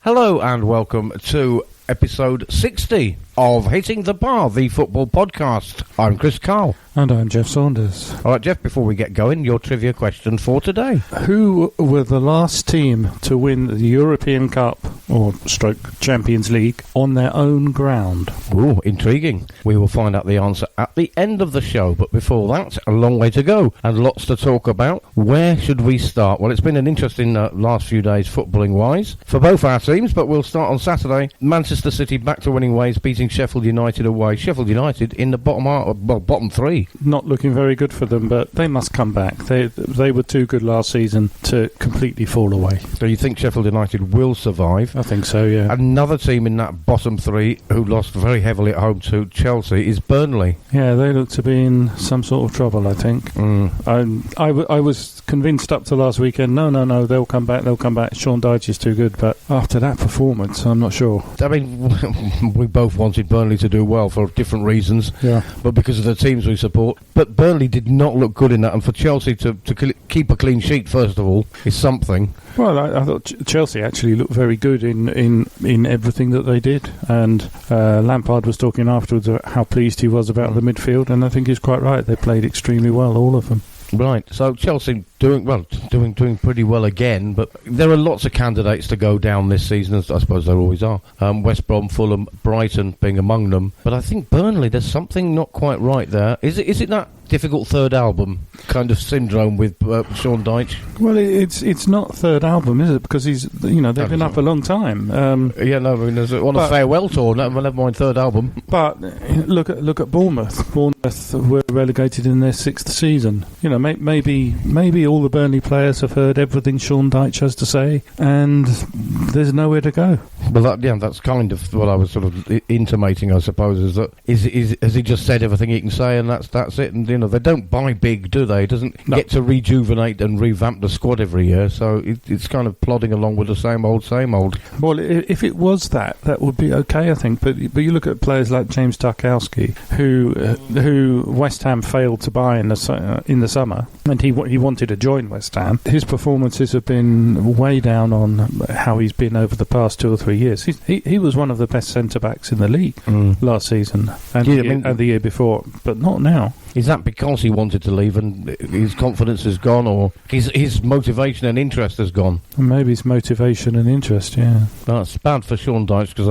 Hello and welcome to episode 60 of Hitting the Bar, the football podcast. I'm Chris Karle. And I'm Geoff Saunders. All right, Geoff, before we get going, your trivia question for today. Who were the last team to win the European Cup, or stroke Champions League, on their own ground? Ooh, intriguing. We will find out the answer at the end of the show, but before that, a long way to go and lots to talk about. Where should we start? Well, it's been an interesting last few days footballing-wise for both our teams, but we'll start on Saturday. Manchester City back to winning ways, beating Sheffield United away. Sheffield United in the bottom three. Not looking very good for them, but they must come back. They were too good last season to completely fall away. So you think Sheffield United will survive? I think so, yeah. Another team in that bottom three who lost very heavily at home to Chelsea is Burnley. Yeah, they look to be in some sort of trouble, I think. I was convinced up to last weekend, no, they'll come back. Sean Dyche is too good, but after that performance, I'm not sure. I mean, we both wanted Burnley to do well for different reasons, yeah. But because of the teams we support. But Burnley did not look good in that, and for Chelsea to keep a clean sheet, first of all, is something. Well, I thought Chelsea actually looked very good in everything that they did, and Lampard was talking afterwards about how pleased he was about the midfield, and I think he's quite right. They played extremely well, all of them. Right, so Chelsea doing pretty well again, but there are lots of candidates to go down this season, as I suppose there always are. West Brom, Fulham, Brighton being among them, but I think Burnley, there's something not quite right there. Is it that difficult third album kind of syndrome with Sean Dyche? Well, it's not third album, is it? Because they've been up a long time. On a farewell tour. Never mind third album. But look at Bournemouth. Bournemouth were relegated in their sixth season. Maybe all the Burnley players have heard everything Sean Dyche has to say, and there's nowhere to go. Well, that's kind of what I was sort of intimating, I suppose, is that has he just said everything he can say, and that's it? And they don't buy big, do they? He doesn't get to rejuvenate and revamp the squad every year, so it's kind of plodding along with the same old. Well, if it was that would be okay, I think. But you look at players like James Tarkowski, who West Ham failed to buy in the summer, and he wanted to join West Ham. His performances have been way down on how he's been over the past 2 or 3 years. He was one of the best centre-backs in the league last season and the year before, but not now. Is that because he wanted to leave and his confidence has gone, or his motivation and interest has gone? Maybe his motivation and interest, yeah. That's bad for Sean Dyche, because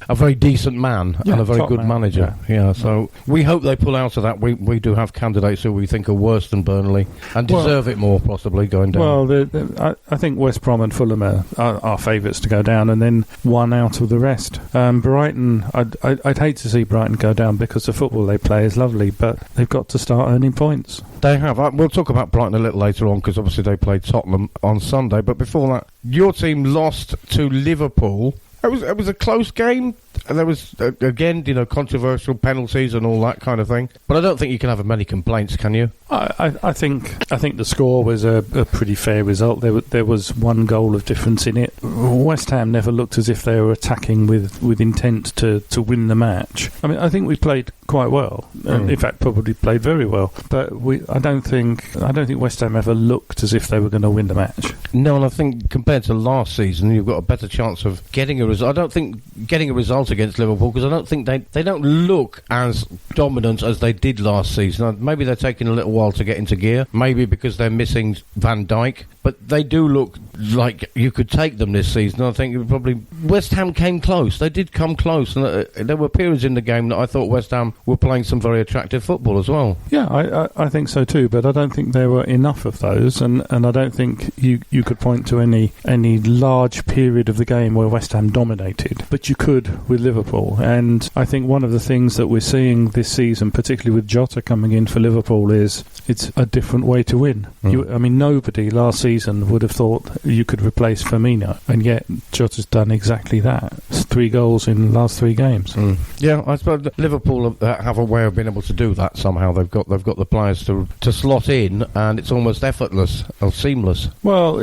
a very decent man and a very good manager. Yeah, so we hope they pull out of that. We do have candidates who we think are worse than Burnley and deserve it more, possibly, going down. Well, I think West Brom and Fulham are favourites to go down, and then one out of the rest. Brighton, I'd hate to see Brighton go down because the football they play is lovely, but they've got to start earning points. They have. We'll talk about Brighton a little later on, because obviously they played Tottenham on Sunday. But before that, your team lost to Liverpool. It was a close game. And there was, again, controversial penalties and all that kind of thing. But I don't think you can have many complaints, can you? I think the score was a pretty fair result. There was one goal of difference in it. West Ham never looked as if they were attacking with intent to win the match. I mean, I think we played quite well. In fact, probably played very well. But I don't think West Ham ever looked as if they were going to win the match. No, and I think compared to last season, you've got a better chance of getting a result. I don't think getting a result against Liverpool, because I don't think they don't look as dominant as they did last season. Maybe they're taking a little while to get into gear, maybe because they're missing Van Dijk, but they do look like you could take them this season. I think probably West Ham came close. They did come close, and there were periods in the game that I thought West Ham were playing some very attractive football as well. Yeah, I think so too, but I don't think there were enough of those, and I don't think you could point to any large period of the game where West Ham dominated, but you could with Liverpool. And I think one of the things that we're seeing this season, particularly with Jota coming in for Liverpool, is it's a different way to win. Nobody last season would have thought you could replace Firmino, and yet Jota's done exactly that. 3 goals in the last 3 games. Yeah, I suppose Liverpool have a way of being able to do that somehow. They've got the players to slot in, and it's almost effortless or seamless. Well,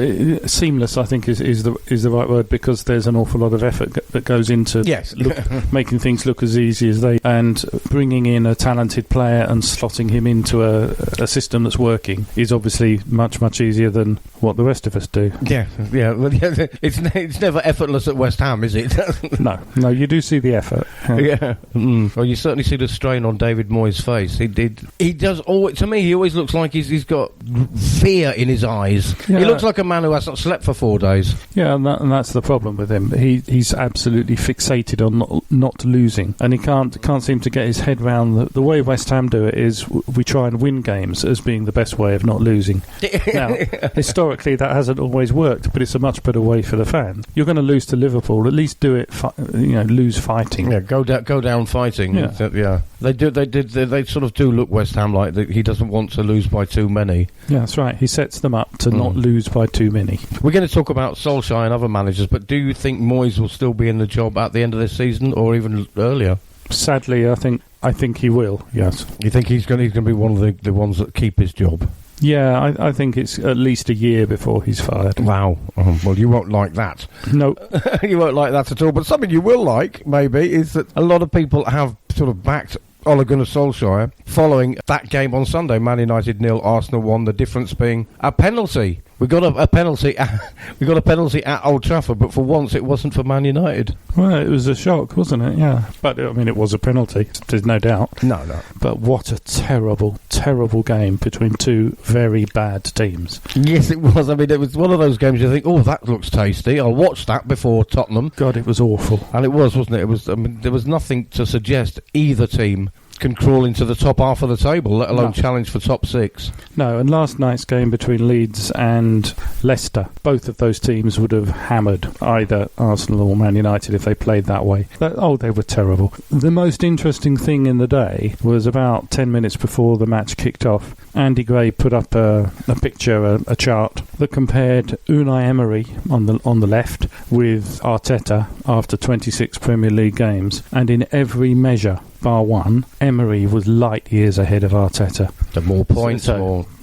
seamless, I think, is the right word, because there's an awful lot of effort that goes into making things look as easy as they, and bringing in a talented player and slotting him into a system that's working is obviously much easier than what the rest of us do. Yeah. Well, it's never effortless at West Ham, is it? No, you do see the effort. Yeah. Well, you certainly see the strain on David Moyes' face. He does always. To me, he always looks like he's got fear in his eyes. Yeah. He looks like a man who has not slept for 4 days. Yeah, and that's the problem with him. He's absolutely fixated on not losing, and he can't seem to get his head round the way West Ham do it. Is we try and win games as being the best way of not losing. Now, historically, that hasn't always worked, but it's a much better way for the fans. You're going to lose to Liverpool. At least do it. Lose fighting. Yeah, go down fighting. Yeah. They sort of do look West Ham like he doesn't want to lose by too many. Yeah, that's right. He sets them up to not lose by too many. We're going to talk about Solskjaer and other managers, but do you think Moyes will still be in the job at the end of this season, or even earlier? Sadly, I think he will. Yes. You think he's going to be one of the ones that keep his job? Yeah, I think it's at least a year before he's fired. Wow. Well, you won't like that. No. You won't like that at all. But something you will like, maybe, is that a lot of people have sort of backed Ole Gunnar Solskjaer following that game on Sunday. Man.United 0, Arsenal 1. The difference being a penalty. We got a penalty. We got a penalty at Old Trafford, but for once it wasn't for Man United. Well, it was a shock, wasn't it? Yeah, but I mean, it was a penalty. There's no doubt. No. But what a terrible game between two very bad teams. Yes, it was. I mean, it was one of those games you think, oh, that looks tasty. I'll watch that before Tottenham. God, it was awful. And it was, wasn't it? It was. I mean, there was nothing to suggest either team can crawl into the top half of the table, let alone challenge for top 6. No, and last night's game between Leeds and Leicester, both of those teams would have hammered either Arsenal or Man United if they played that way. They were terrible. The most interesting thing in the day was about 10 minutes before the match kicked off, Andy Gray put up a picture, a chart, that compared Unai Emery on the left with Arteta after 26 Premier League games, and in every measure bar one, Emery was light years ahead of Arteta. The more points,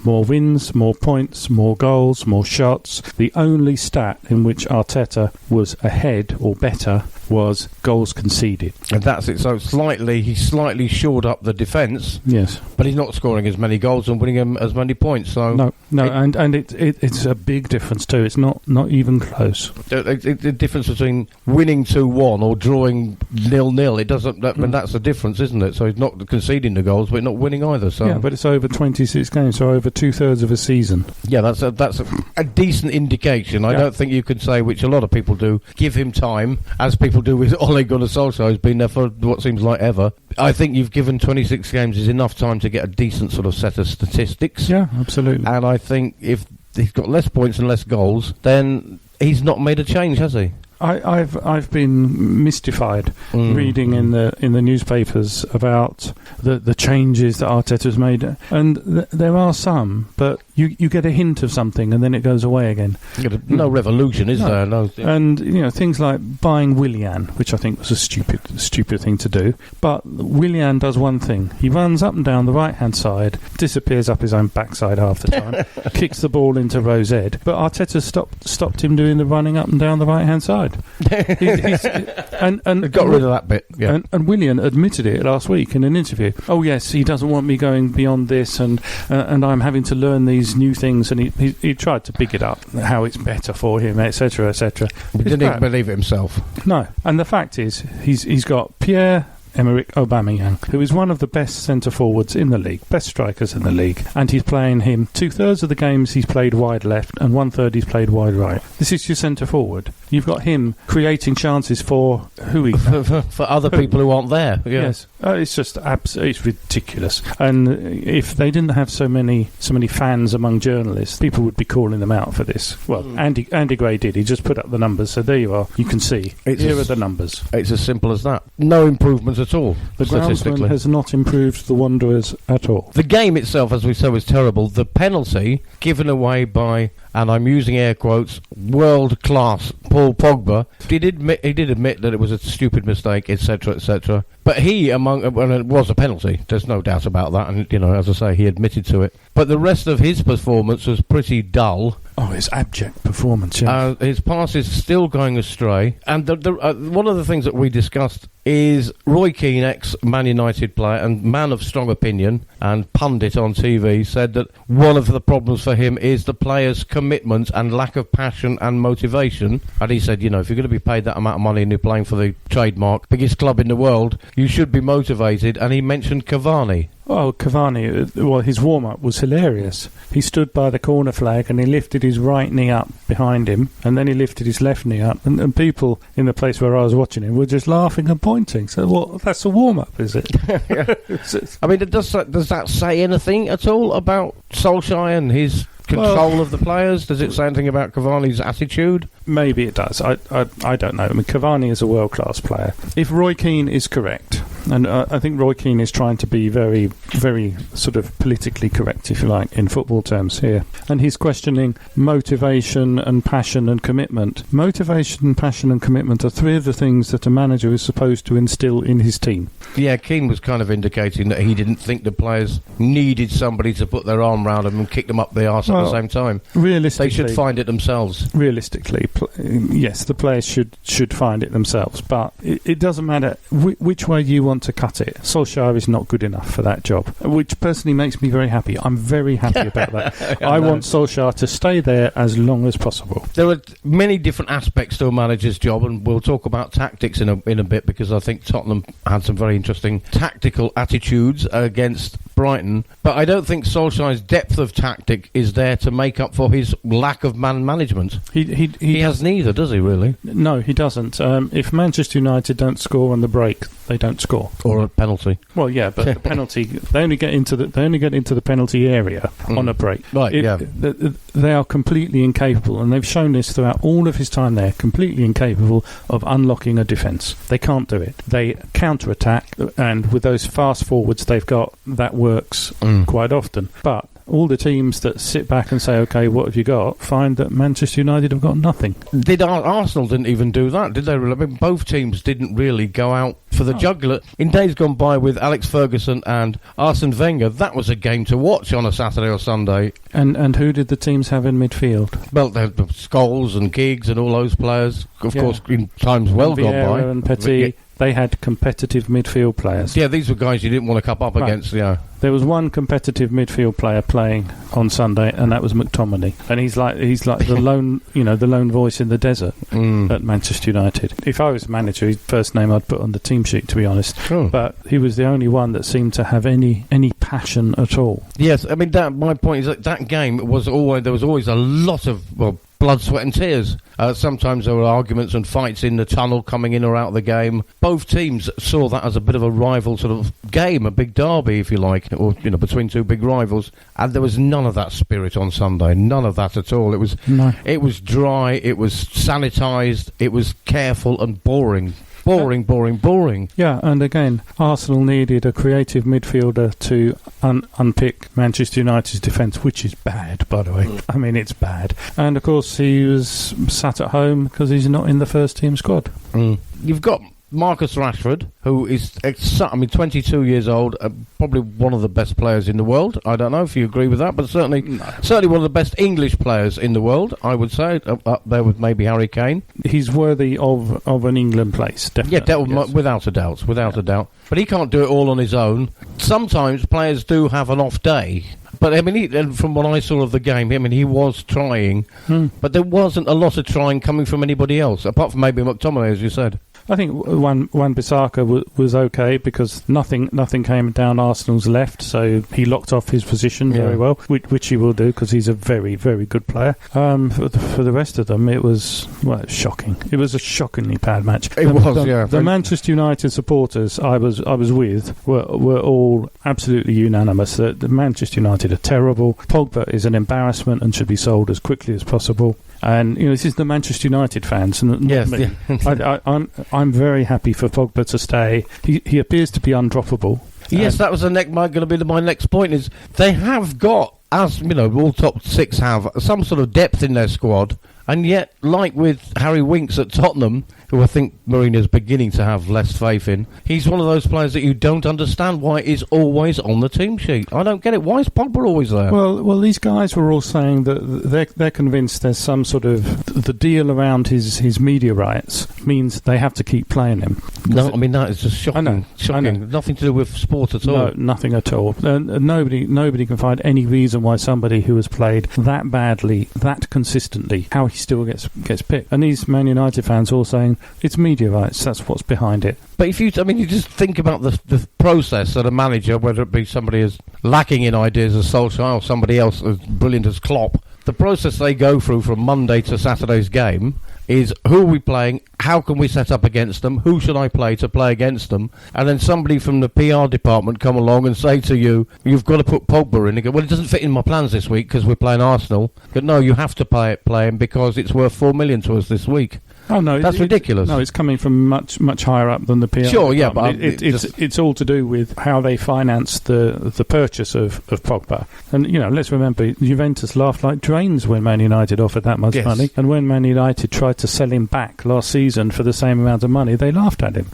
more wins, more points, more goals, more shots. The only stat in which Arteta was ahead or better was goals conceded. And that's it. So he slightly shored up the defence. Yes. But he's not scoring as many goals and winning as many points. So No, and it's a big difference too. It's not even close. The difference between winning 2-1 or drawing 0-0, it doesn't. And that's the difference, isn't it? So he's not conceding the goals, but not winning either. So yeah, but it's over 26 games, so over 2/3 of a season. Yeah, that's a decent indication. I don't think you can say, which a lot of people do, give him time, as people do with Ole Gunnar Solskjaer, who's been there for what seems like ever. I think you've given 26 games is enough time to get a decent sort of set of statistics. Yeah, absolutely. And I think if he's got less points and less goals, then he's not made a change, has he? I've been mystified reading in the newspapers about the changes that Arteta's made, and there are some, but you get a hint of something and then it goes away again. No revolution, is there? No. And things like buying Willian, which I think was a stupid thing to do. But Willian does one thing: he runs up and down the right hand side, disappears up his own backside half the time, kicks the ball into Rose Ed. But Arteta stopped him doing the running up and down the right hand side. and got rid of that bit. Yeah. And Willian admitted it last week in an interview. Oh yes, he doesn't want me going beyond this, and I'm having to learn these new things. And he tried to big it up, how it's better for him, etc., etc. He didn't even believe it himself. No, and the fact is, he's got Pierre-Emerick Aubameyang, who is one of the best centre-forwards in the league, best strikers in the league, and he's playing him 2/3 of the games he's played wide left and 1/3 he's played wide right. This is your centre-forward. You've got him creating chances for for other people who aren't there. Yeah. Yes, it's just it's ridiculous. And if they didn't have so many fans among journalists, people would be calling them out for this. Well, Andy Gray did. He just put up the numbers, so there you are. You can see. Here are the numbers. It's as simple as that. No improvements at all. The groundsman has not improved the Wanderers at all. The game itself, as we said, was terrible. The penalty given away by and I'm using air quotes, world-class Paul Pogba. He did admit that it was a stupid mistake, etc., etc. But it was a penalty. There's no doubt about that. And, as I say, he admitted to it. But the rest of his performance was pretty dull. Oh, his abject performance, yeah. His pass is still going astray. And one of the things that we discussed is Roy Keane, ex-Man United player and man of strong opinion and pundit on TV, said that one of the problems for him is the players' commitment and lack of passion and motivation. And he said, if you're going to be paid that amount of money and you're playing for the trademark, biggest club in the world, you should be motivated. And he mentioned Cavani. Well, Cavani, his warm-up was hilarious. He stood by the corner flag and he lifted his right knee up behind him, and then he lifted his left knee up, and people in the place where I was watching him were just laughing and pointing. So, that's a warm-up, is it? I mean, does that say anything at all about Solskjaer and his control of the players? Does it say anything about Cavani's attitude? Maybe it does. I don't know. I mean, Cavani is a world-class player. If Roy Keane is correct, and I think Roy Keane is trying to be very, very sort of politically correct, if you like, in football terms here, and he's questioning motivation and passion and commitment. Motivation, passion and commitment are three of the things that a manager is supposed to instill in his team. Yeah, Keane was kind of indicating that he didn't think the players needed somebody to put their arm around them and kick them up the arse at the same time. Realistically, they should find it themselves. Realistically, yes, the players should find it themselves, but it doesn't matter which way you want to cut it. Solskjaer is not good enough for that job, which personally makes me very happy. I'm very happy about that. I want Solskjaer to stay there as long as possible. There are many different aspects to a manager's job, and we'll talk about tactics in a bit, because I think Tottenham had some very interesting tactical attitudes against Brighton, but I don't think Solskjaer's depth of tactic is there to make up for his lack of man management. He has neither, does he, really? No, he doesn't. If Manchester United don't score on the break, they don't score. Or a penalty. Well, yeah, but the penalty, they only get into the penalty area on a break. Right, yeah. They are completely incapable, and they've shown this throughout all of his time there, completely incapable of unlocking a defence. They can't do it. They counter-attack, and with those fast forwards they've got, that works quite often. But all the teams that sit back and say, OK, what have you got, find that Manchester United have got nothing. Arsenal didn't even do that, did they? I mean, both teams didn't really go out for the jugular. In days gone by with Alex Ferguson and Arsene Wenger, that was a game to watch on a Saturday or Sunday. And who did the teams have in midfield? Well, they had Scholes and Giggs and all those players, of course, in times well gone by. And Petit. They had competitive midfield players. Yeah, these were guys you didn't want to cup up against. Yeah, there was one competitive midfield player playing on Sunday, and that was McTominay. And he's like the lone voice in the desert at Manchester United. If I was manager, his first name I'd put on the team sheet, to be honest. Oh. But he was the only one that seemed to have any passion at all. Yes, I mean my point is that game was always a lot of blood, sweat and tears. Sometimes there were arguments and fights in the tunnel coming in or out of the game. Both teams saw that as a bit of a rival sort of game, a big derby, if you like, or between two big rivals. And there was none of that spirit on Sunday. None of that at all. It was dry. It was sanitised. It was careful and boring. Boring. Yeah, and again, Arsenal needed a creative midfielder to unpick Manchester United's defence, which is bad, by the way. I mean, it's bad. And, of course, he was sat at home because he's not in the first-team squad. You've got Marcus Rashford, who is 22 years old, probably one of the best players in the world. I don't know if you agree with that, but certainly one of the best English players in the world, I would say, up there with maybe Harry Kane. He's worthy of an England place, definitely. Yeah, without a doubt. But he can't do it all on his own. Sometimes players do have an off day. But, I mean, from what I saw of the game, he was trying, but there wasn't a lot of trying coming from anybody else, apart from maybe McTominay, as you said. I think Wan-Bissaka was okay because nothing came down Arsenal's left, so he locked off his position very well, which he will do because he's a very, very good player. For the rest of them, it was shocking. It was a shockingly bad match. The Manchester United supporters I was with were all absolutely unanimous that the Manchester United are terrible. Pogba is an embarrassment and should be sold as quickly as possible. And this is the Manchester United fans, and not me. I'm very happy for Pogba to stay. He appears to be undroppable. Yes, that was going to be my next point. Is they have got as you know, all top six have some sort of depth in their squad, and yet, like with Harry Winks at Tottenham, who I think Mourinho's beginning to have less faith in, he's one of those players that you don't understand why he's always on the team sheet. I don't get it. Why is Pogba always there? Well, these guys were all saying that they're convinced there's some sort of the deal around his media rights means they have to keep playing him. No, I mean that is just shocking. I know. Shocking. Nothing to do with sport at all. No, nothing at all. Nobody can find any reason why somebody who has played that badly, that consistently, how he still gets picked. And these Man United fans all saying it's media rights. That's what's behind it. But if you just think about the process that a manager, whether it be somebody as lacking in ideas as Solskjaer or somebody else as brilliant as Klopp, the process they go through from Monday to Saturday's game is who are we playing, how can we set up against them, who should I play to play against them, and then somebody from the PR department come along and say to you, you've got to put Pogba in. And go, well, it doesn't fit in my plans this week because we're playing Arsenal. But no, you have to play him because it's worth $4 million to us this week. Oh no, that's ridiculous. No, it's coming from much higher up than the PR. Sure, yeah, but it's all to do with how they financed the purchase of Pogba. And let's remember, Juventus laughed like drains when Man United offered that much money, and when Man United tried to sell him back last season for the same amount of money, they laughed at him.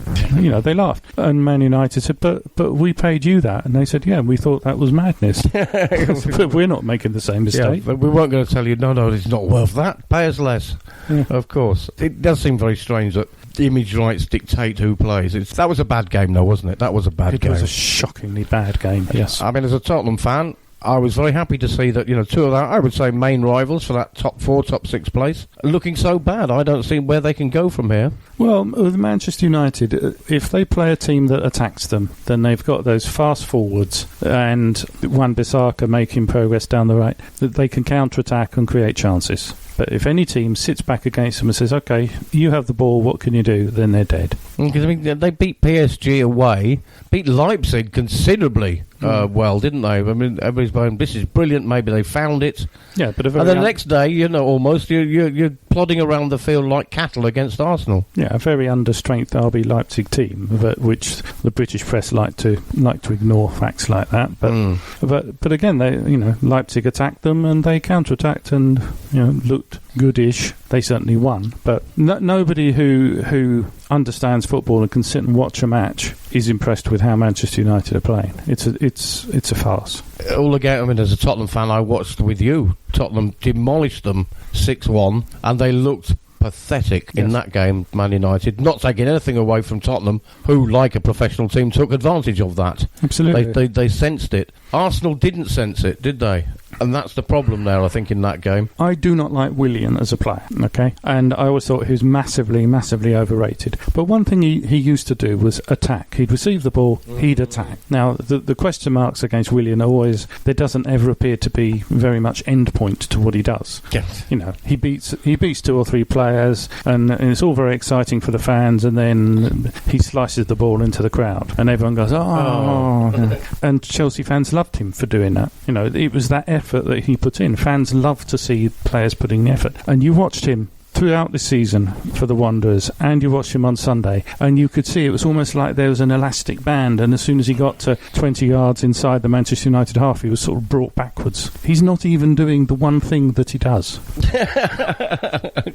They laughed, and Man United said, "But we paid you that," and they said, "Yeah, we thought that was madness." But we're not making the same mistake. Yeah, but we weren't going to tell you, no, it's not worth that. Pay us less. Yeah. Of course. It does seem very strange that image rights dictate who plays. That was a bad game, though, wasn't it? That was a bad game. It was a shockingly bad game, yes. I mean, as a Tottenham fan, I was very happy to see that, two of our, I would say, main rivals for that top 4, top 6 place are looking so bad. I don't see where they can go from here. Well, with Manchester United, if they play a team that attacks them, then they've got those fast forwards and Wan-Bissaka making progress down the right, that they can counter-attack and create chances. But if any team sits back against them and says, OK, you have the ball, what can you do? Then they're dead. Because they beat PSG away, beat Leipzig considerably well, didn't they? I mean, everybody's going, this is brilliant, maybe they found it. Yeah, but and then the next day, almost, you're plodding around the field like cattle against Arsenal. Yeah, a very under-strength RB Leipzig team, which the British press like to ignore facts like that. But again, Leipzig attacked them and they counter-attacked and looked goodish. They certainly won, but nobody who understands football and can sit and watch a match is impressed with how Manchester United are playing. It's a farce. All again, I mean, as a Tottenham fan, I watched with you. Tottenham demolished them 6-1, and they looked pathetic in that game, Man United. Not taking anything away from Tottenham, who, like a professional team, took advantage of that. Absolutely. They sensed it. Arsenal didn't sense it, did they? And that's the problem there, I think, in that game. I do not like Willian as a player, okay? And I always thought he was massively, massively overrated. But one thing he used to do was attack. He'd receive the ball, he'd attack. Now, the question marks against Willian are always, there doesn't ever appear to be very much end point to what he does. Yes. He beats 2 or 3 players, and it's all very exciting for the fans, and then he slices the ball into the crowd, and everyone goes, oh. And Chelsea fans loved him for doing that. It was that effort that he put in. Fans love to see players putting the effort. And you watched him throughout the season for the Wanderers, and you watched him on Sunday, and you could see it was almost like there was an elastic band, and as soon as he got to 20 yards inside the Manchester United half, he was sort of brought backwards. He's not even doing the one thing that he does.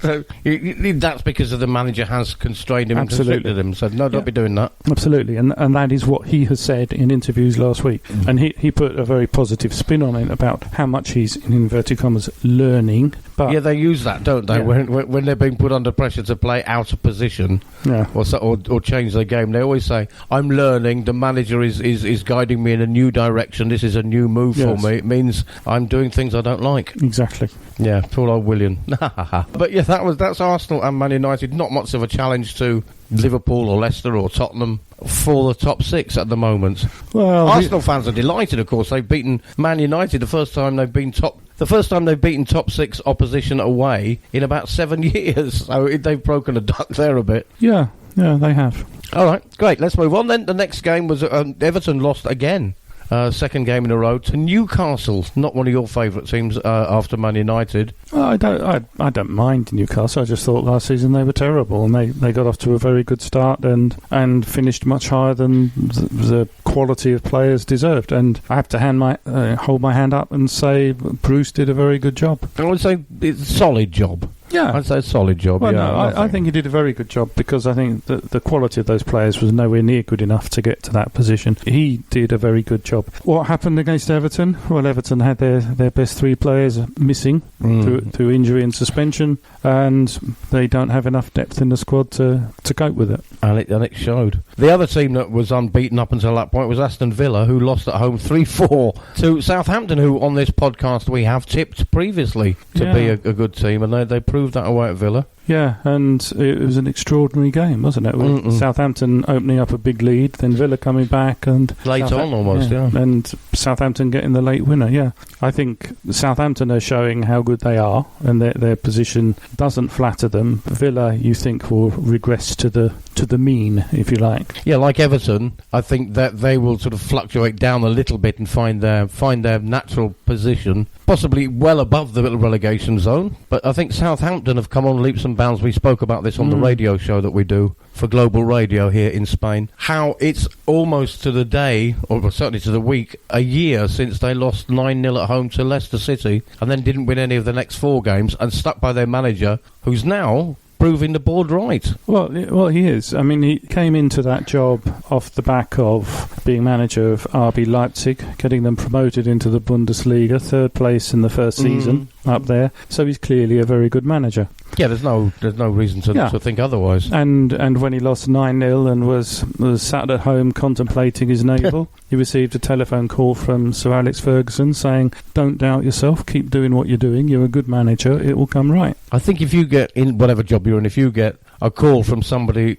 So, that's because the manager has constrained him and constricted him, so don't be doing that. Absolutely, and that is what he has said in interviews last week. And he put a very positive spin on it about how much he's, in inverted commas, learning. But yeah, they use that, don't they? Yeah. When they're being put under pressure to play out of position or change their game, they always say, I'm learning, the manager is guiding me in a new direction, this is a new move for me. It means I'm doing things I don't like. Exactly. Yeah, poor old Willian. But yeah, that's Arsenal and Man United. Not much of a challenge to Liverpool or Leicester or Tottenham for the top 6 at the moment. Well, Arsenal fans are delighted, of course. They've beaten Man United the first time they've beaten top 6 opposition away in about 7 years. So they've broken a duck there a bit. Yeah, they have. All right, great. Let's move on then. The next game was Everton lost again. second game in a row to Newcastle, not one of your favourite teams after Man United. I don't mind Newcastle. I just thought last season they were terrible, and they got off to a very good start and finished much higher than the quality of players deserved. And I have to hold my hand up and say Bruce did a very good job. I would say it's a solid job. Yeah, I'd say a solid job. Well, yeah, no, I think he did a very good job, because I think that the quality of those players was nowhere near good enough to get to that position. He did a very good job. What happened against Everton? Well, Everton had their best three players missing through injury and suspension, and they don't have enough depth in the squad to cope with it. And it showed. The other team that was unbeaten up until that point was Aston Villa, who lost at home 3-4 to Southampton, who on this podcast we have tipped previously to be a good team, and they proved that away at Villa. Yeah, and it was an extraordinary game, wasn't it? With Southampton opening up a big lead, then Villa coming back, and late on almost, yeah. And Southampton getting the late winner. Yeah, I think Southampton are showing how good they are, and their position doesn't flatter them. Villa, you think, will regress to the mean, if you like. Yeah, like Everton, I think that they will sort of fluctuate down a little bit and find their natural position, possibly well above the little relegation zone. But I think Southampton have come on leaps and bounds. We spoke about this on the radio show that we do for Global Radio here in Spain, how it's almost to the day, or certainly to the week, a year since they lost 9-0 at home to Leicester City and then didn't win any of the next 4 games and stuck by their manager, who's now proving the board right. Well, he is. I mean, he came into that job off the back of being manager of RB Leipzig, getting them promoted into the Bundesliga, 3rd place in the first season up there. So he's clearly a very good manager. Yeah, there's no reason to think otherwise. And when he lost 9-0 and was sat at home contemplating his navel, he received a telephone call from Sir Alex Ferguson saying, "Don't doubt yourself, keep doing what you're doing, you're a good manager, it will come right." I think if you get, in whatever job you're in, if you get a call from somebody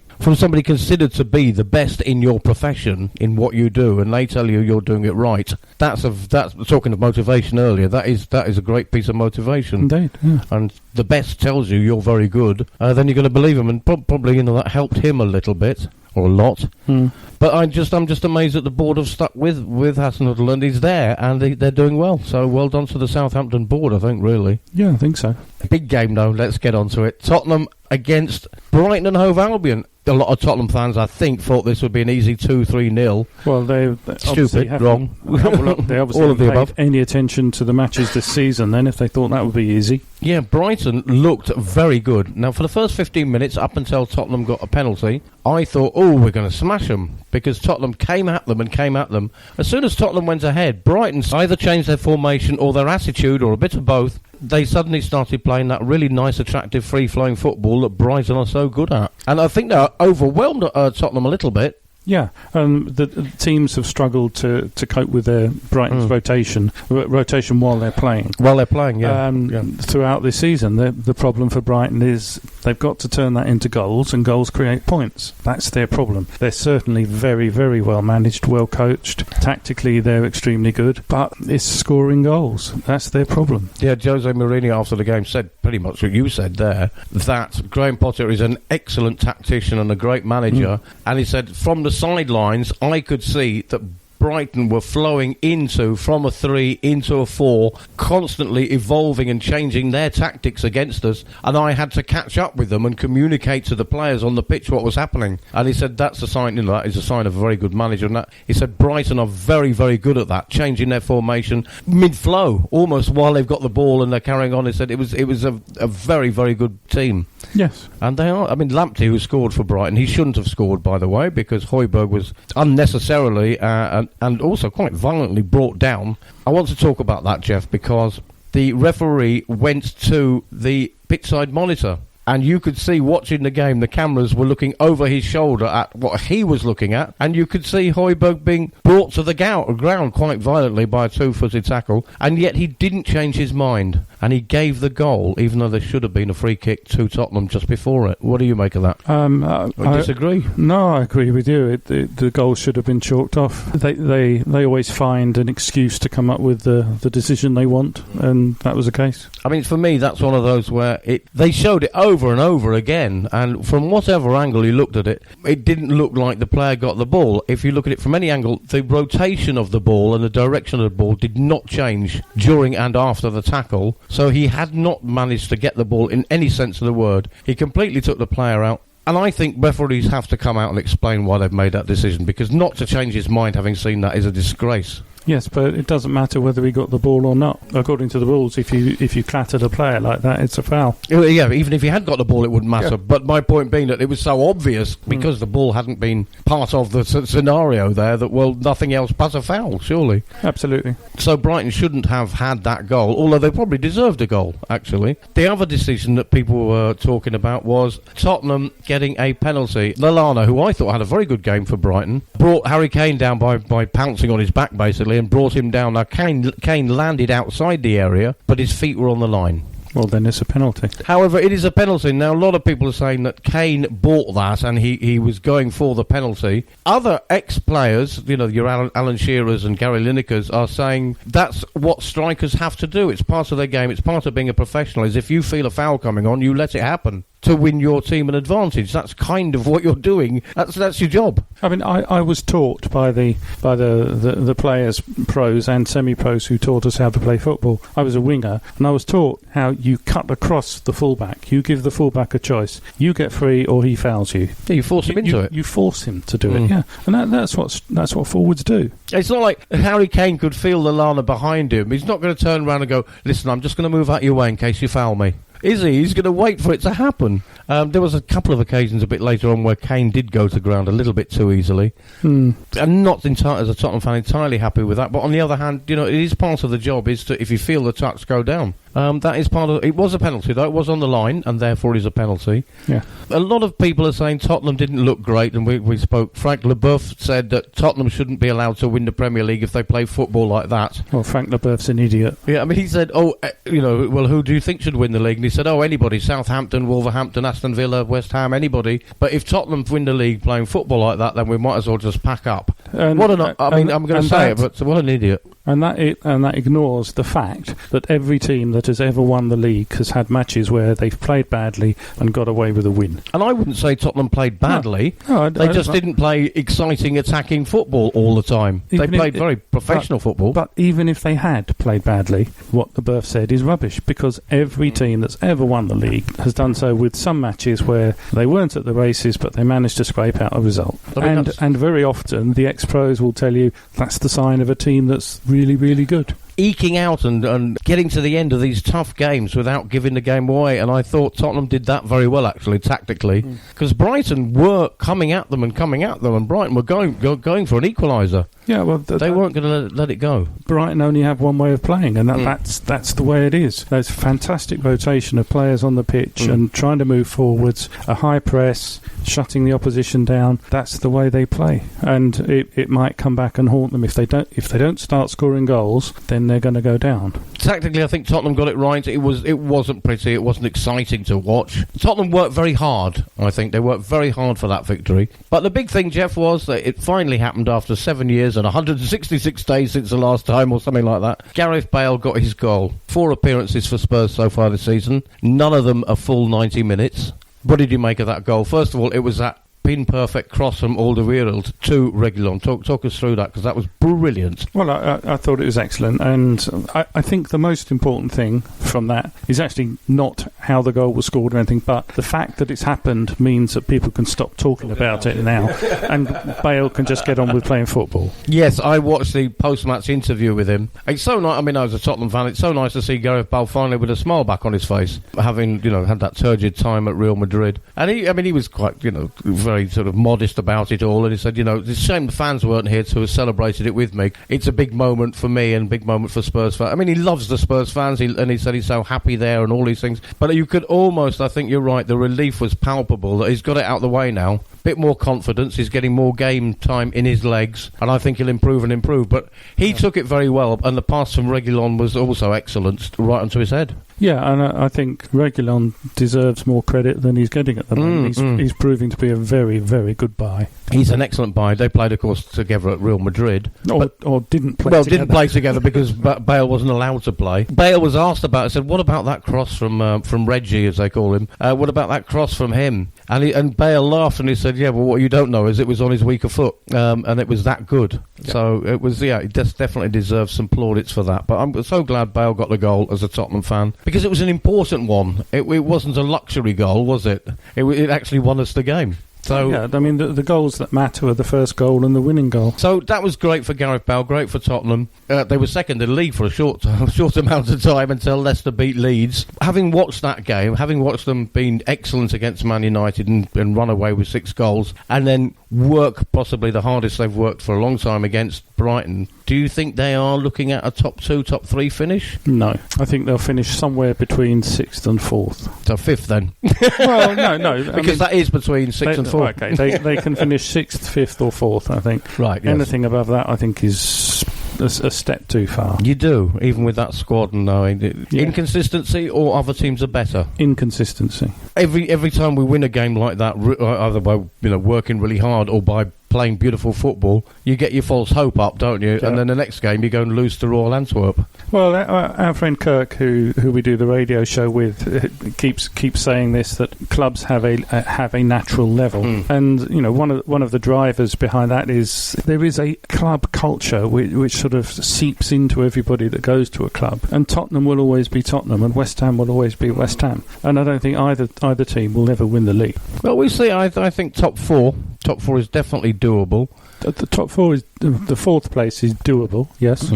considered to be the best in your profession, in what you do, and they tell you you're doing it right, that's talking of motivation earlier, that is a great piece of motivation. Indeed, yeah. And the best tells you you're very good, then you're going to believe him, and probably that helped him a little bit, or a lot. But I'm just amazed that the board have stuck with Hasenhüttl, and he's there, and they're doing well. So well done to the Southampton board, I think, really. Yeah, I think so. Big game, though. Let's get on to it. Tottenham against Brighton and Hove Albion. A lot of Tottenham fans, I think, thought this would be an easy 2-3-0. Well, they stupid, wrong. They obviously all of the haven't above. paid any attention to the matches this season, then, if they thought that would be easy. Yeah, Brighton looked very good. Now, for the first 15 minutes, up until Tottenham got a penalty, I thought, we're going to smash them, because Tottenham came at them. As soon as Tottenham went ahead, Brighton either changed their formation or their attitude, or a bit of both. They suddenly started playing that really nice, attractive, free-flowing football that Brighton are so good at. And I think they overwhelmed Tottenham a little bit. Yeah, the teams have struggled to cope with their Brighton's rotation while they're playing. Throughout this season, the problem for Brighton is they've got to turn that into goals, and goals create points. That's their problem. They're certainly very, very well managed, well coached. Tactically, they're extremely good, but it's scoring goals. That's their problem. Yeah, Jose Mourinho after the game said pretty much what you said there, that Graham Potter is an excellent tactician and a great manager, and he said from the sidelines I could see that Brighton were flowing from a 3 into a 4, constantly evolving and changing their tactics against us, and I had to catch up with them and communicate to the players on the pitch what was happening. And he said that's a sign, that is a sign of a very good manager. And that, he said Brighton are very, very good at that, changing their formation mid-flow, almost while they've got the ball and they're carrying on. He said it was a very, very good team. Yes. And they are. I mean, Lamptey, who scored for Brighton, he shouldn't have scored, by the way, because Højbjerg was unnecessarily and also quite violently brought down. I want to talk about that, Geoff, because the referee went to the pitchside monitor, and you could see, watching the game, the cameras were looking over his shoulder at what he was looking at, and you could see Højbjerg being brought to the ground quite violently by a 2-footed tackle, and yet he didn't change his mind, and he gave the goal, even though there should have been a free kick to Tottenham just before it. What do you make of that? I disagree. No, I agree with you. The goal should have been chalked off. They always find an excuse to come up with the decision they want, and that was the case. I mean, for me, that's one of those where they showed it over over and over again, and from whatever angle you looked at it, it didn't look like the player got the ball. If you look at it from any angle, the rotation of the ball and the direction of the ball did not change during and after the tackle, so he had not managed to get the ball in any sense of the word. He completely took the player out. And I think referees have to come out and explain why they've made that decision, because not to change his mind having seen that is a disgrace. Yes, but it doesn't matter whether he got the ball or not. According to the rules, if you clattered a player like that, it's a foul. Yeah, even if he had got the ball, it wouldn't matter. Yeah. But my point being that it was so obvious, because the ball hadn't been part of the scenario there, that, well, nothing else but a foul, surely. Absolutely. So Brighton shouldn't have had that goal, although they probably deserved a goal, actually. The other decision that people were talking about was Tottenham getting a penalty. Lallana, who I thought had a very good game for Brighton, brought Harry Kane down by pouncing on his back, basically, and brought him down. Now, Kane landed outside the area, but his feet were on the line. Well, then it's a penalty. However, it is a penalty. Now, a lot of people are saying that Kane bought that and he was going for the penalty. Other ex-players, your Alan Shearers and Gary Linekers, are saying that's what strikers have to do. It's part of their game. It's part of being a professional, is if you feel a foul coming on, you let it happen to win your team an advantage. That's kind of what you're doing. That's your job. I mean, I was taught by the players, pros and semi-pros, who taught us how to play football. I was a winger, and I was taught how you cut across the fullback. You give the fullback a choice. You get free, or he fouls you. Yeah, you force him into it. You force him to do it. Yeah, and that's what forwards do. It's not like Harry Kane could feel Lallana behind him. He's not going to turn around and go, "Listen, I'm just going to move out your way in case you foul me." Is he? He's going to wait for it to happen. There was a couple of occasions a bit later on where Kane did go to ground a little bit too easily. I'm not as a Tottenham fan entirely happy with that. But on the other hand, it is part of the job is to, if you feel the touch, go down. That is part of it. Was a penalty, though. It was on the line, and therefore it is a penalty. Yeah. A lot of people are saying Tottenham didn't look great, and we spoke. Frank Leboeuf said that Tottenham shouldn't be allowed to win the Premier League if they play football like that. Well, Frank Leboeuf's an idiot. Yeah, I mean, he said, well, who do you think should win the league? And he said, anybody. Southampton, Wolverhampton, Aston Villa, West Ham, anybody. But if Tottenham win the league playing football like that, then we might as well just pack up. I'm going to say it, but what an idiot. And that ignores the fact that every team that has ever won the league has had matches where they've played badly and got away with a win. And I wouldn't say Tottenham played badly. No, they just didn't play exciting, attacking football all the time. They played very professional football. But even if they had played badly, what the Leboeuf said is rubbish, because every team that's ever won the league has done so with some matches where they weren't at the races, but they managed to scrape out a result. And very often the ex-pros will tell you that's the sign of a team that's really, really good. Eking out and getting to the end of these tough games without giving the game away, and I thought Tottenham did that very well, actually, tactically, because Brighton were coming at them, and Brighton were going for an equaliser. Yeah, well, they weren't going to let it go. Brighton only have one way of playing, and that's the way it is. There's fantastic rotation of players on the pitch and trying to move forwards, a high press, shutting the opposition down. That's the way they play, and it might come back and haunt them if they don't start scoring goals. Then they're going to go down. Tactically, I think Tottenham got it right. It wasn't pretty. It wasn't exciting to watch. Tottenham worked very hard. I think they worked very hard for that victory. But the big thing, Geoff, was that it finally happened after 7 years and 166 days since the last time, or something like that. Gareth Bale got his goal. 4 appearances for Spurs so far this season. None of them a full 90 minutes. What did you make of that goal? First of all, it was that pin-perfect cross from Alderweireld to Reguilon. Talk us through that, because that was brilliant. Well, I thought it was excellent, and I think the most important thing from that is actually not how the goal was scored or anything, but the fact that it's happened means that people can stop talking about it now, and Bale can just get on with playing football. Yes, I watched the post-match interview with him. It's so nice. I mean, I was a Tottenham fan. It's so nice to see Gareth Bale finally with a smile back on his face, having had that turgid time at Real Madrid. And he was quite very sort of modest about it all, and he said, it's a shame the fans weren't here to have celebrated it with me. It's a big moment for me and a big moment for Spurs fans. I mean, he loves the Spurs fans, and he said he's so happy there and all these things. But you could almost, I think you're right, the relief was palpable that he's got it out of the way now. Bit more confidence, he's getting more game time in his legs, and I think he'll improve. But he took it very well, and the pass from Reguilon was also excellent, right onto his head. Yeah, and I think Reguilon deserves more credit than he's getting at the moment. He's proving to be a very very, very good buy. He's an excellent buy. They played, of course, together at Real Madrid. Or didn't play together. Didn't play together because Bale wasn't allowed to play. Bale was asked about it, said, what about that cross from Reggie, as they call him? What about that cross from him? And Bale laughed and he said, yeah, well, what you don't know is it was on his weaker foot. And it was that good. Yeah. So it was, he definitely deserves some plaudits for that. But I'm so glad Bale got the goal as a Tottenham fan, because it was an important one. It wasn't a luxury goal, was it? It actually won us the game. So, yeah, I mean, the goals that matter are the first goal and the winning goal. So that was great for Gareth Bale, great for Tottenham. They were second in the league for a short amount of time until Leicester beat Leeds. Having watched that game, having watched them being excellent against Man United and run away with 6 goals, and then work possibly the hardest they've worked for a long time against Brighton, do you think they are looking at a top 2, top 3 finish? No. I think they'll finish somewhere between 6th and 4th. So 5th then? Well, no. Because that is between 6th and 4th. Okay, they can finish 6th, 5th or 4th, I think. Right, yes. Anything above that, I think, is a step too far. You do, even with that squad and knowing inconsistency, or other teams are better? Inconsistency. Every time we win a game like that, either by working really hard or by playing beautiful football, you get your false hope up, don't you? Yeah. And then the next game you go and lose to Royal Antwerp. Well, our friend Kirk, who we do the radio show with, keeps saying this, that clubs have a natural level, and one of the drivers behind that is there is a club culture which sort of seeps into everybody that goes to a club, and Tottenham will always be Tottenham, and West Ham will always be West Ham, and I don't think either team will ever win the league. Well, we see. I think top four is definitely doable. The top 4 is the 4th place is doable. Yes.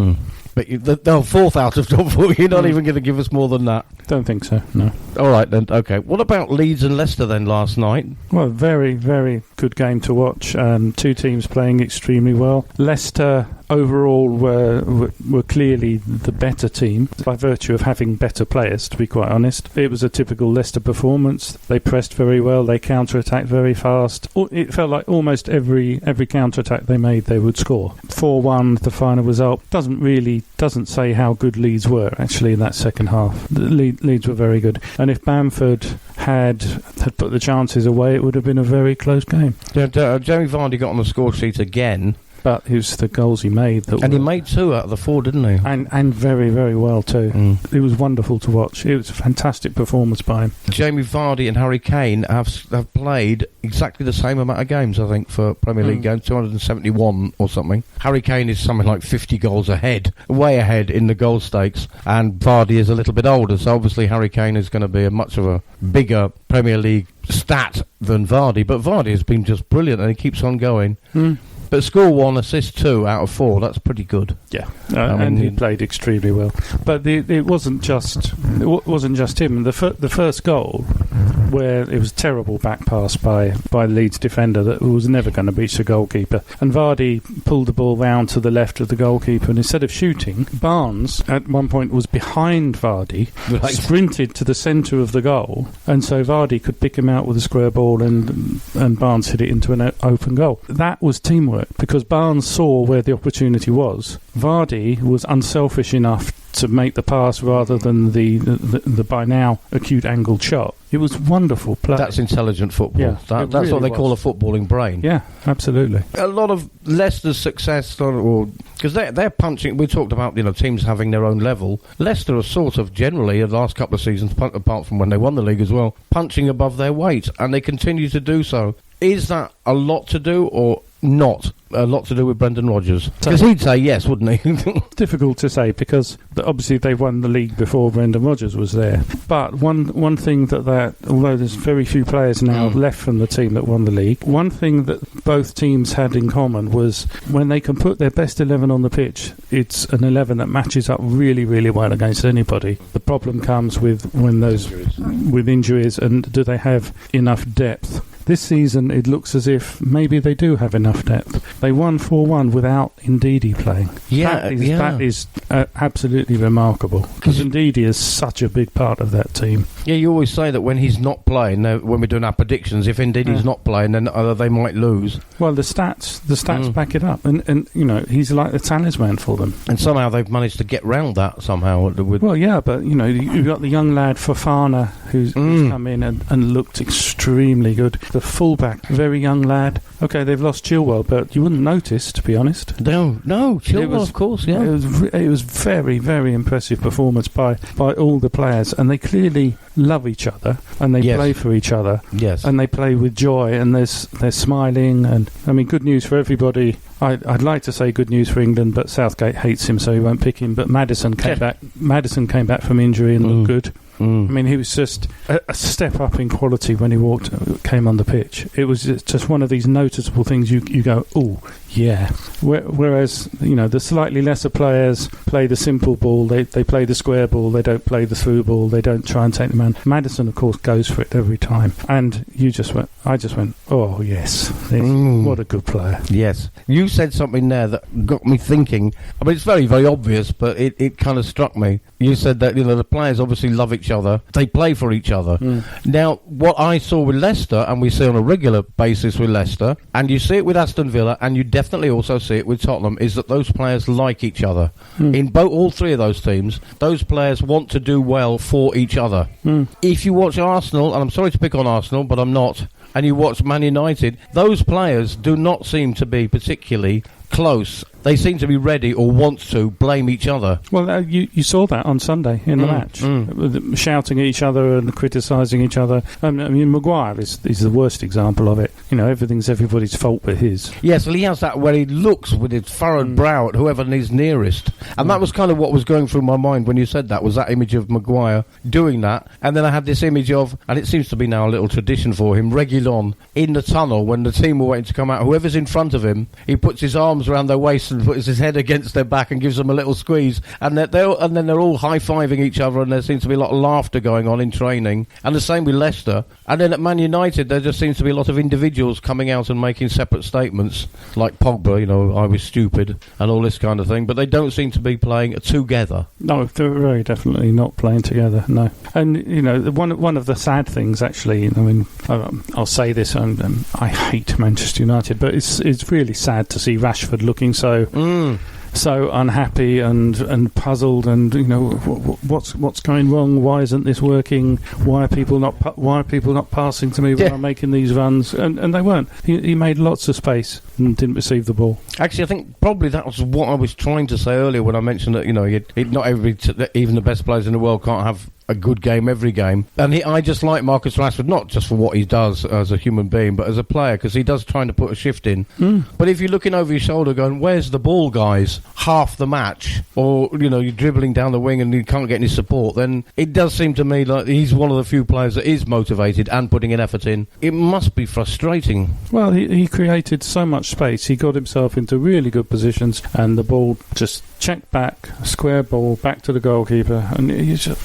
But the 4th out of top 4, you're not even going to give us more than that? Don't think so, no. All right, then, okay. What about Leeds and Leicester, then, last night? Well, very, very good game to watch. 2 teams playing extremely well. Leicester, overall, were clearly the better team, by virtue of having better players, to be quite honest. It was a typical Leicester performance. They pressed very well. They counter-attacked very fast. It felt like almost every counter-attack they made, they would score. 4-1, the final result. Doesn't say how good Leeds were, actually, in that second half. Leeds were very good. And if Bamford had put the chances away, it would have been a very close game. Yeah, Jamie Vardy got on the score sheet again. But it was the goals he made. He made 2 out of the 4, didn't he? And very, very well too. It was wonderful to watch. It was a fantastic performance by him. Jamie Vardy and Harry Kane have played exactly the same amount of games, I think, for Premier League games, 271 or something. Harry Kane is something like 50 goals ahead, way ahead in the goal stakes, and Vardy is a little bit older, so obviously Harry Kane is going to be a much of a bigger Premier League stat than Vardy, but Vardy has been just brilliant and he keeps on going. But score 1, assist 2 out of 4. That's pretty good. Yeah, and he played extremely well. But it wasn't just him. The first goal, where it was a terrible back pass by Leeds defender that was never going to reach the goalkeeper, and Vardy pulled the ball round to the left of the goalkeeper, and instead of shooting, Barnes at one point was behind Vardy, sprinted to the centre of the goal, and so Vardy could pick him out with a square ball, and Barnes hit it into an open goal. That was teamwork, because Barnes saw where the opportunity was. Vardy was unselfish enough to make the pass rather than the by now acute angled shot. It was wonderful play. That's intelligent football. Yeah, that's really what they call a footballing brain. Yeah, absolutely. A lot of Leicester's success, because they're punching. We talked about teams having their own level. Leicester are sort of generally, the last couple of seasons, apart from when they won the league as well, punching above their weight, and they continue to do so. Is that a lot to do, or not a lot to do with Brendan Rodgers? Because he'd say yes, wouldn't he? Difficult to say, because obviously they won the league before Brendan Rodgers was there. But one thing that although there's very few players now left from the team that won the league, one thing that both teams had in common was when they can put their best 11 on the pitch, it's an 11 that matches up really, really well against anybody. The problem comes with injuries, and do they have enough depth? This season, it looks as if maybe they do have enough depth. They won 4-1 without Ndidi playing. Yeah, that is absolutely remarkable, because indeed he is such a big part of that team. Yeah, you always say that when he's not playing, when we're doing our predictions, if indeed he's not playing, then they might lose. Well, the stats back it up, and he's like the talisman for them. And somehow they've managed to get round that somehow. Well, yeah, but you've got the young lad Fofana who's come in and looked extremely good. The fullback, very young lad. Okay, they've lost Chilwell, but you wouldn't notice, to be honest. No, Chilwell, of course, yeah. It was very, very impressive performance by all the players, and they clearly love each other, and they play for each other, and they play with joy, and they're smiling, and I mean, good news for everybody. I'd like to say good news for England, but Southgate hates him, so he won't pick him. But Maddison came back. Maddison came back from injury and looked good. I mean, he was just a step up in quality when he came on the pitch. It was just one of these noticeable things you go, oh, yeah. Whereas, the slightly lesser players play the simple ball, they play the square ball, they don't play the through ball, they don't try and take the man. Maddison, of course, goes for it every time. And I just went, oh, yes, what a good player. Yes. You said something there that got me thinking. I mean, it's very, very obvious, but it kind of struck me. You said that, the players obviously love each other. They play for each other. Now, what I saw with Leicester, and we see on a regular basis with Leicester, and you see it with Aston Villa, and you definitely also see it with Tottenham, is that those players like each other. In all three of those teams, those players want to do well for each other. If you watch Arsenal, and I'm sorry to pick on Arsenal, but I'm not, and you watch Man United, those players do not seem to be particularly close. They seem to be ready or want to blame each other. Well, you saw that on Sunday in the match. Shouting at each other and criticising each other. I mean, Maguire is the worst example of it. Everything's everybody's fault but his. Yes, well, he has that where he looks with his furrowed brow at whoever is nearest. And that was kind of what was going through my mind when you said that, was that image of Maguire doing that. And then I had this image of, and it seems to be now a little tradition for him, Reguilon in the tunnel when the team were waiting to come out. Whoever's in front of him, he puts his arms around their waist and puts his head against their back and gives them a little squeeze, and then they're all high-fiving each other, and there seems to be a lot of laughter going on in training. And the same with Leicester. And then at Man United, there just seems to be a lot of individuals coming out and making separate statements, like Pogba, I was stupid, and all this kind of thing, but they don't seem to be playing together. No, they're very definitely not playing together, no. And, one of the sad things, actually, I mean, I'll say this, I hate Manchester United, but it's really sad to see Rashford looking so unhappy and puzzled, and what's going wrong? Why isn't this working? Why are people not passing to me when I'm making these runs? And they weren't. He made lots of space and didn't receive the ball. Actually, I think probably that was what I was trying to say earlier when I mentioned that not everybody, even the best players in the world, can't have a good game every game. And I just like Marcus Rashford, not just for what he does as a human being, but as a player, because he does trying to put a shift in. But if you're looking over your shoulder going, where's the ball, guys, half the match, or you're dribbling down the wing and you can't get any support, then it does seem to me like he's one of the few players that is motivated and putting an effort in. It must be frustrating. Well, he created so much space. He got himself into really good positions, and the ball just checked back, square ball, back to the goalkeeper, and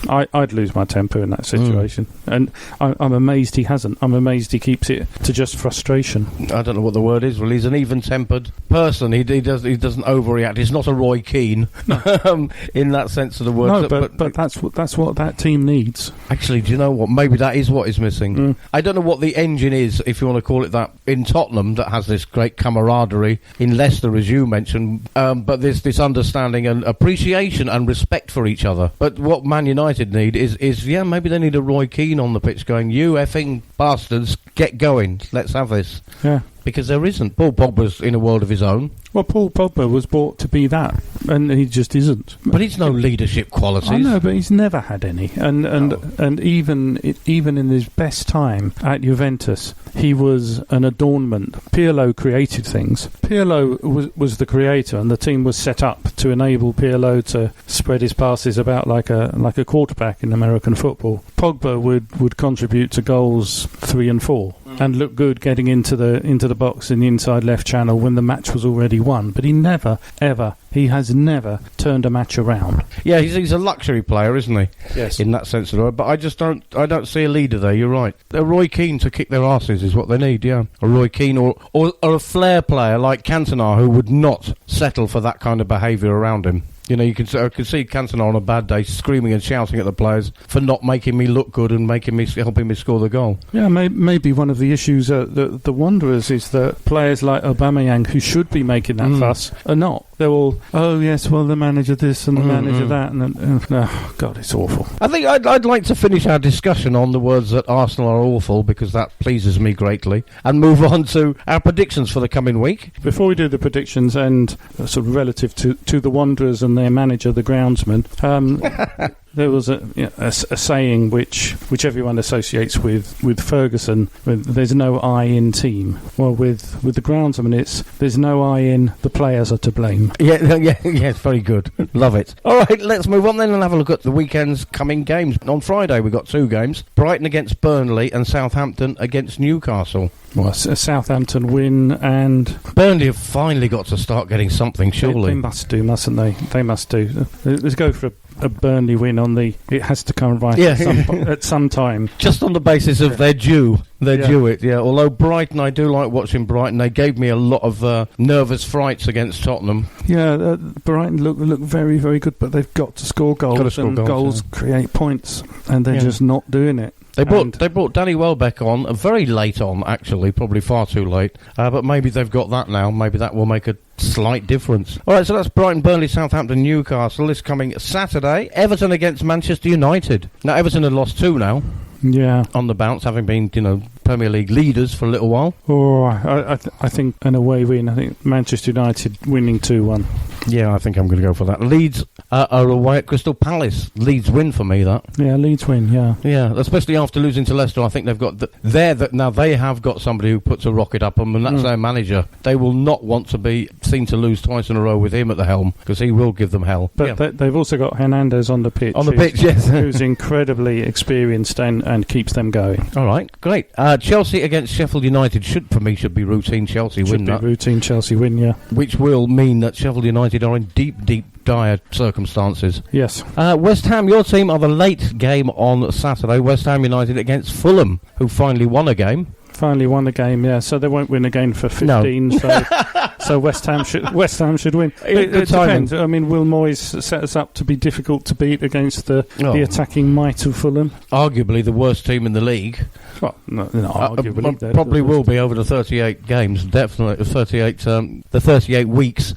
I'd lose my temper in that situation. And I'm amazed he hasn't. I'm amazed he keeps it to just frustration. I don't know what the word is. Well, he's an even-tempered person. He doesn't overreact. He's not a Roy Keane in that sense of the word. No, but that's what that team needs. Actually, do you know what? Maybe that is what is missing. I don't know what the engine is, if you want to call it that, in Tottenham that has this great camaraderie. In Leicester, as you mentioned, but there's this understanding and appreciation and respect for each other. But what Man United need is maybe they need a Roy Keane on the pitch going, you effing bastards, get going, let's have this. Yeah. Because there isn't. Paul Pogba's in a world of his own. Well, Paul Pogba was brought to be that, and he just isn't. But he's no leadership qualities. I know, but he's never had any. And even in his best time at Juventus, he was an adornment. Pirlo created things. Pirlo was the creator, and the team was set up to enable Pirlo to spread his passes about like a quarterback in American football. Pogba would contribute to goals 3 and 4 and look good getting into the box in the inside left channel when the match was already won. But he has never turned a match around. Yeah, he's a luxury player, isn't he? Yes. In that sense of the word. But I don't see a leader there. You're right. A Roy Keane to kick their arses is what they need. Yeah, a Roy Keane or a flair player like Cantona who would not settle for that kind of behaviour around him. You know, I could see Cantona on a bad day screaming and shouting at the players for not making me look good and helping me score the goal. Yeah, maybe one of the issues the Wanderers is that players like Aubameyang, who should be making that fuss, are not. They're all, oh yes, well the manager this and the manager that, and oh God, it's awful. I think I'd like to finish our discussion on the words that Arsenal are awful, because that pleases me greatly, and move on to our predictions for the coming week. Before we do the predictions, and sort of relative to the Wanderers and their manager, the groundsman, there was a saying which everyone associates with Ferguson. There's no I in team. Well, with the groundsman, there's no I in the players are to blame. Yeah, very good. Love it. All right, let's move on then and have a look at the weekend's coming games. On Friday, we've got 2 games: Brighton against Burnley and Southampton against Newcastle. Well, a Southampton win, and Burnley have finally got to start getting something, surely. They must do, mustn't they? They must do. Let's go for a Burnley win on the... It has to come right at some time. Just on the basis of they're due. They're due it, yeah. Although Brighton, I do like watching Brighton. They gave me a lot of nervous frights against Tottenham. Yeah, Brighton look very, very good, but they've got to score goals. Goals create points, and they're just not doing it. They brought Danny Welbeck on, very late on, actually, probably far too late. But maybe they've got that now. Maybe that will make a slight difference. All right, so that's Brighton, Burnley, Southampton, Newcastle. This coming Saturday, Everton against Manchester United. Now, Everton had lost 2 now. Yeah. On the bounce, having been, Premier League leaders for a little while. Oh, I think an away win. I think Manchester United winning 2-1. Yeah, I think I'm going to go for that. Leeds are away at Crystal Palace. Leeds win for me, that. Yeah, Leeds win, yeah. Yeah, especially after losing to Leicester. I think they've got... now, they have got somebody who puts a rocket up them, and that's their manager. They will not want to be seen to lose twice in a row with him at the helm, because he will give them hell. But they've also got Hernandez on the pitch. Yes. Who's incredibly experienced and keeps them going. All right, great. Chelsea against Sheffield United should be routine Chelsea win. Should be routine Chelsea win, yeah. Which will mean that Sheffield United are in deep, dire circumstances. Yes. West Ham, your team, are the late game on Saturday. West Ham United against Fulham, who finally won a game. Yeah. So they won't win again for 15. No. So West Ham should win. It depends. I mean, will Moyes set us up to be difficult to beat against the attacking might of Fulham? Arguably the worst team in the league. Well, no, arguably. Probably will be over the 38 games. Definitely the 38 weeks.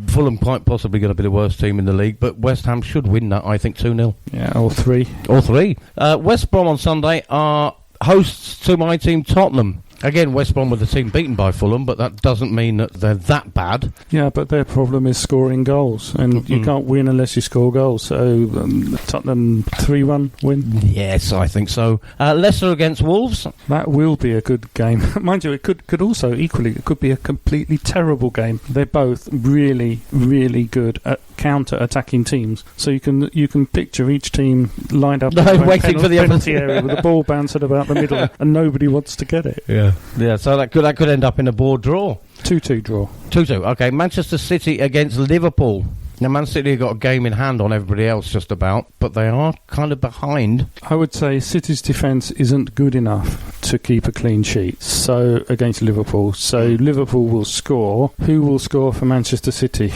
Fulham quite possibly going to be the worst team in the league, but West Ham should win that. I think 2-0. Yeah, all three. West Brom on Sunday are hosts to my team Tottenham. Again, West Brom were the team beaten by Fulham, but that doesn't mean that they're that bad. Yeah, but their problem is scoring goals, and you can't win unless you score goals. So Tottenham 3-1 win? Yes, I think so. Leicester against Wolves? That will be a good game. Mind you, it could also equally, it could be a completely terrible game. They're both really, really good at counter-attacking teams. So you can picture each team lined up waiting for the penalty area with the ball bouncing about the middle, and nobody wants to get it. Yeah. So that could end up in a board draw. 2-2 draw. 2-2. Okay. Manchester City against Liverpool. Now, Man City have got a game in hand on everybody else just about, but they are kind of behind. I would say City's defence isn't good enough to keep a clean sheet against Liverpool. So Liverpool will score. Who will score for Manchester City?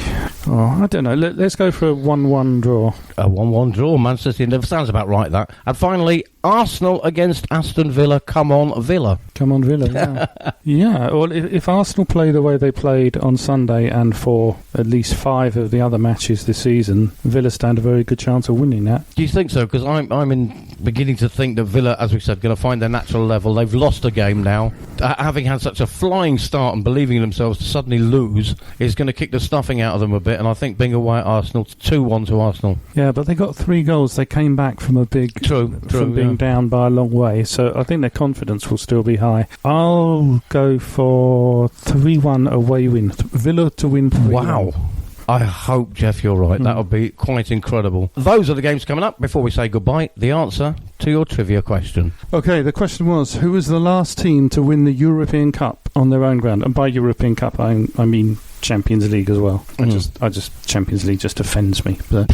Oh, I don't know. Let's go for a 1-1 draw. A 1-1 draw. Manchester City sounds about right, that. And finally, Arsenal against Aston Villa. Come on, Villa. Come on, Villa, yeah. Yeah, well, if Arsenal play the way they played on Sunday and for at least 5 of the other matches this season, Villa stand a very good chance of winning that. Do you think so? Because I'm beginning to think that Villa, as we said, going to find their natural level. They've lost a game now. Having had such a flying start and believing in themselves, to suddenly lose is going to kick the stuffing out of them a bit. And I think being away at Arsenal, 2-1 to Arsenal. Yeah, but they got 3 goals. They came back from a big... True, being down by a long way. So I think their confidence will still be high. I'll go for 3-1 away win. Villa to win 3-1. Wow. I hope, Geoff, you're right. That would be quite incredible. Those are the games coming up. Before we say goodbye, the answer to your trivia question. Okay, the question was, who was the last team to win the European Cup on their own ground? And by European Cup, I mean Champions League as well. I just Champions League just offends me. But,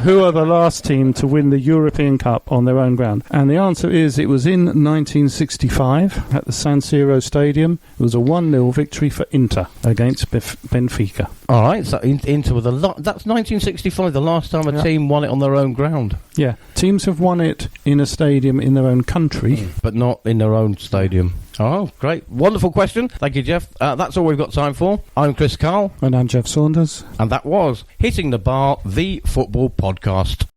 who are the last team to win the European Cup on their own ground? And the answer is it was in 1965 at the San Siro Stadium. It was a 1-0 victory for Inter against Benfica. All right, so Inter with that's 1965, the last time a team won it on their own ground. Yeah, teams have won it in a stadium in their own country, but not in their own stadium. Oh, great. Wonderful question. Thank you, Geoff. That's all we've got time for. I'm Chris Karle. And I'm Geoff Saunders. And that was Hitting the Bar, the football podcast.